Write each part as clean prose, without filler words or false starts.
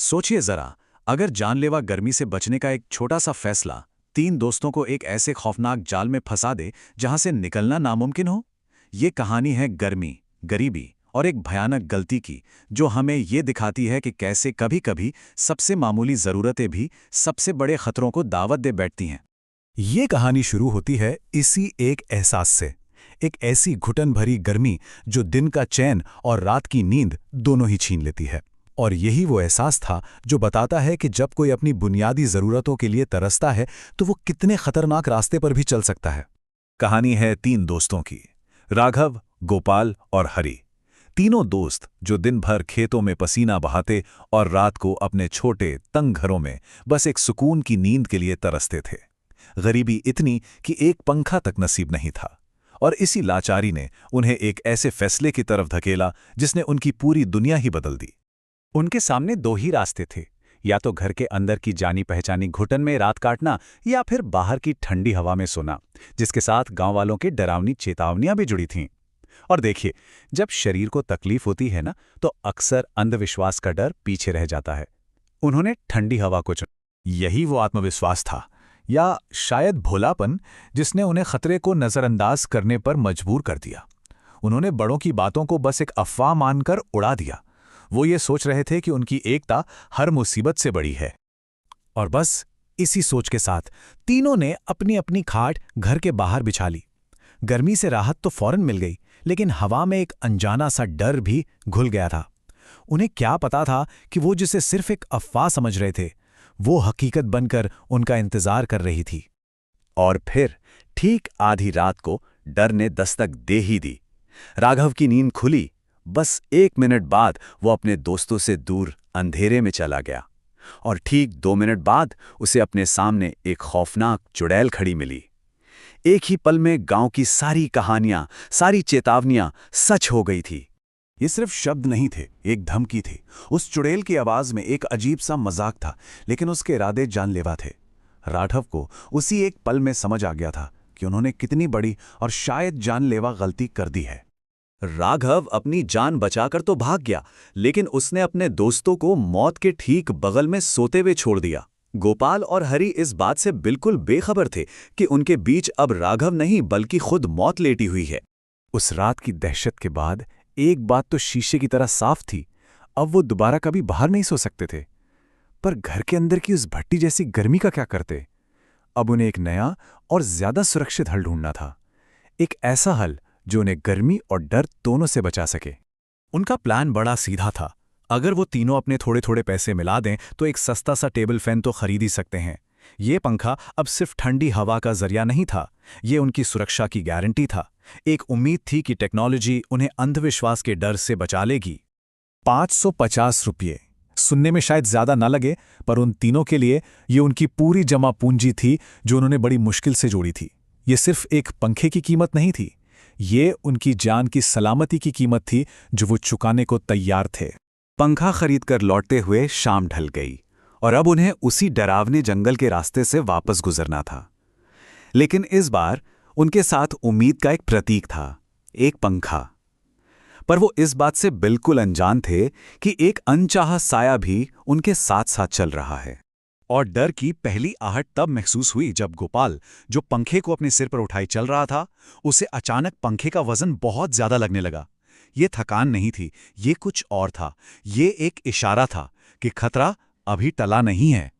सोचिए जरा, अगर जानलेवा गर्मी से बचने का एक छोटा सा फैसला तीन दोस्तों को एक ऐसे खौफनाक जाल में फंसा दे जहां से निकलना नामुमकिन हो। ये कहानी है गर्मी, गरीबी और एक भयानक गलती की, जो हमें ये दिखाती है कि कैसे कभी-कभी सबसे मामूली जरूरतें भी सबसे बड़े खतरों को दावत दे बैठती हैं। ये कहानी शुरू होती है इसी एक एहसास से। एक ऐसी घुटन भरी गर्मी जो दिन का चैन और रात की नींद दोनों ही छीन लेती है। और यही वो एहसास था जो बताता है कि जब कोई अपनी बुनियादी ज़रूरतों के लिए तरसता है तो वो कितने खतरनाक रास्ते पर भी चल सकता है। कहानी है तीन दोस्तों की, राघव, गोपाल और हरि। तीनों दोस्त जो दिन भर खेतों में पसीना बहाते और रात को अपने छोटे तंग घरों में बस एक सुकून की नींद के लिए तरसते थे। गरीबी इतनी कि एक पंखा तक नसीब नहीं था, और इसी लाचारी ने उन्हें एक ऐसे फैसले की तरफ धकेला जिसने उनकी पूरी दुनिया ही बदल दी। उनके सामने दो ही रास्ते थे, या तो घर के अंदर की जानी पहचानी घुटन में रात काटना, या फिर बाहर की ठंडी हवा में सोना, जिसके साथ गांव वालों की डरावनी चेतावनियां भी जुड़ी थीं। और देखिए, जब शरीर को तकलीफ होती है ना, तो अक्सर अंधविश्वास का डर पीछे रह जाता है। उन्होंने ठंडी हवा को चुना। यही वो आत्मविश्वास था, या शायद भोलापन, जिसने उन्हें खतरे को नजरअंदाज करने पर मजबूर कर दिया। उन्होंने बड़ों की बातों को बस एक अफवाह मानकर उड़ा दिया। वो ये सोच रहे थे कि उनकी एकता हर मुसीबत से बड़ी है। और बस इसी सोच के साथ तीनों ने अपनी अपनी खाट घर के बाहर बिछा ली। गर्मी से राहत तो फौरन मिल गई, लेकिन हवा में एक अनजाना सा डर भी घुल गया था। उन्हें क्या पता था कि वो जिसे सिर्फ एक अफवाह समझ रहे थे, वो हकीकत बनकर उनका इंतजार कर रही थी। और फिर ठीक आधी रात को डर ने दस्तक दे ही दी। राघव की नींद खुली। बस 1 मिनट बाद वो अपने दोस्तों से दूर अंधेरे में चला गया, और ठीक 2 मिनट बाद उसे अपने सामने एक खौफनाक चुड़ैल खड़ी मिली। एक ही पल में गांव की सारी कहानियां, सारी चेतावनियां सच हो गई थी। ये सिर्फ शब्द नहीं थे, एक धमकी थी। उस चुड़ैल की आवाज में एक अजीब सा मजाक था, लेकिन उसके इरादे जानलेवा थे। राघव को उसी एक पल में समझ आ गया था कि उन्होंने कितनी बड़ी और शायद जानलेवा गलती कर दी है। राघव अपनी जान बचाकर तो भाग गया, लेकिन उसने अपने दोस्तों को मौत के ठीक बगल में सोते हुए छोड़ दिया। गोपाल और हरि इस बात से बिल्कुल बेखबर थे कि उनके बीच अब राघव नहीं बल्कि खुद मौत लेटी हुई है। उस रात की दहशत के बाद एक बात तो शीशे की तरह साफ थी, अब वो दोबारा कभी बाहर नहीं सो सकते थे। पर घर के अंदर की उस भट्टी जैसी गर्मी का क्या करते? अब उन्हें एक नया और ज्यादा सुरक्षित हल ढूंढना था। एक ऐसा हल जो उन्हें गर्मी और डर दोनों से बचा सके। उनका प्लान बड़ा सीधा था। अगर वो तीनों अपने थोड़े थोड़े पैसे मिला दें तो एक सस्ता सा टेबल फैन तो खरीद ही सकते हैं। ये पंखा अब सिर्फ ठंडी हवा का जरिया नहीं था, ये उनकी सुरक्षा की गारंटी था। एक उम्मीद थी कि टेक्नोलॉजी उन्हें अंधविश्वास के डर से बचा लेगी। 550 रुपये सुनने में शायद ज्यादा ना लगे, पर उन तीनों के लिए ये उनकी पूरी जमा पूंजी थी जो उन्होंने बड़ी मुश्किल से जोड़ी थी। ये सिर्फ एक पंखे की कीमत नहीं थी, ये उनकी जान की सलामती की कीमत थी जो वो चुकाने को तैयार थे। पंखा खरीदकर लौटते हुए शाम ढल गई, और अब उन्हें उसी डरावने जंगल के रास्ते से वापस गुजरना था। लेकिन इस बार उनके साथ उम्मीद का एक प्रतीक था, एक पंखा। पर वो इस बात से बिल्कुल अनजान थे कि एक अनचाहा साया भी उनके साथ साथ चल रहा है। और डर की पहली आहट तब महसूस हुई जब गोपाल, जो पंखे को अपने सिर पर उठाए चल रहा था, उसे अचानक पंखे का वजन बहुत ज्यादा लगने लगा। ये थकान नहीं थी, ये कुछ और था। ये एक इशारा था कि खतरा अभी टला नहीं है।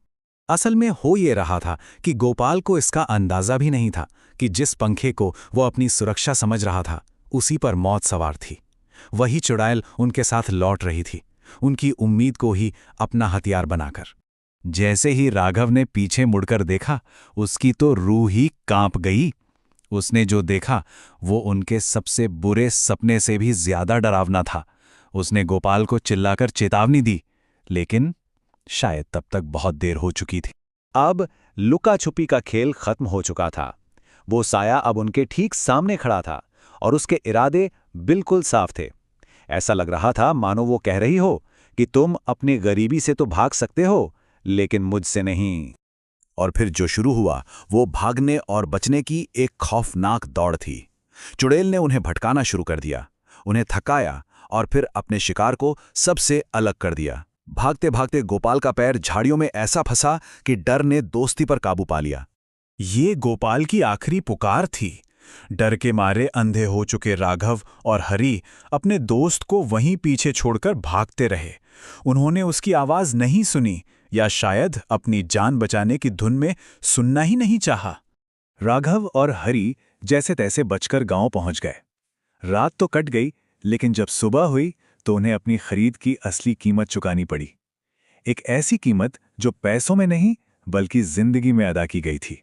असल में हो ये रहा था कि गोपाल को इसका अंदाजा भी नहीं था कि जिस पंखे को वो अपनी सुरक्षा समझ रहा था, उसी पर मौत सवार थी। वही चुड़ैल उनके साथ लौट रही थी, उनकी उम्मीद को ही अपना हथियार बनाकर। जैसे ही राघव ने पीछे मुड़कर देखा, उसकी तो रूह ही कांप गई। उसने जो देखा वो उनके सबसे बुरे सपने से भी ज्यादा डरावना था। उसने गोपाल को चिल्लाकर चेतावनी दी, लेकिन शायद तब तक बहुत देर हो चुकी थी। अब लुका छुपी का खेल खत्म हो चुका था। वो साया अब उनके ठीक सामने खड़ा था, और उसके इरादे बिल्कुल साफ थे। ऐसा लग रहा था मानो वो कह रही हो कि तुम अपनी गरीबी से तो भाग सकते हो, लेकिन मुझसे नहीं। और फिर जो शुरू हुआ वो भागने और बचने की एक खौफनाक दौड़ थी। चुड़ैल ने उन्हें भटकाना शुरू कर दिया, उन्हें थकाया और फिर अपने शिकार को सबसे अलग कर दिया। भागते भागते गोपाल का पैर झाड़ियों में ऐसा फंसा कि डर ने दोस्ती पर काबू पा लिया। ये गोपाल की आखिरी पुकार थी। डर के मारे अंधे हो चुके राघव और हरि अपने दोस्त को वहीं पीछे छोड़कर भागते रहे। उन्होंने उसकी आवाज नहीं सुनी, या शायद अपनी जान बचाने की धुन में सुनना ही नहीं चाहा। राघव और हरि जैसे तैसे बचकर गांव पहुंच गए। रात तो कट गई, लेकिन जब सुबह हुई तो उन्हें अपनी खरीद की असली कीमत चुकानी पड़ी। एक ऐसी कीमत जो पैसों में नहीं बल्कि जिंदगी में अदा की गई थी।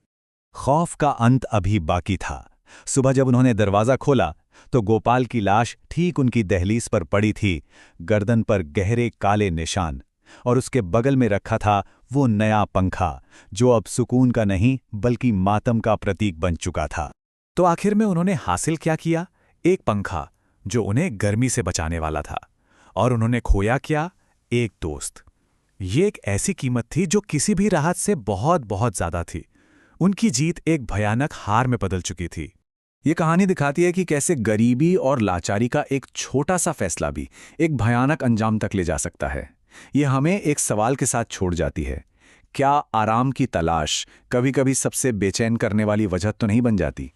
खौफ का अंत अभी बाकी था। सुबह जब उन्होंने दरवाजा खोला तो गोपाल की लाश ठीक उनकी दहलीज पर पड़ी थी, गर्दन पर गहरे काले निशान, और उसके बगल में रखा था वो नया पंखा जो अब सुकून का नहीं बल्कि मातम का प्रतीक बन चुका था। तो आखिर में उन्होंने हासिल क्या किया? एक पंखा जो उन्हें गर्मी से बचाने वाला था। और उन्होंने खोया क्या? एक दोस्त। ये एक ऐसी कीमत थी जो किसी भी राहत से बहुत बहुत ज्यादा थी। उनकी जीत एक भयानक हार में बदल चुकी थी। ये कहानी दिखाती है कि कैसे गरीबी और लाचारी का एक छोटा सा फैसला भी एक भयानक अंजाम तक ले जा सकता है। ये हमें एक सवाल के साथ छोड़ जाती है, क्या आराम की तलाश कभी कभी सबसे बेचैन करने वाली वजह तो नहीं बन जाती?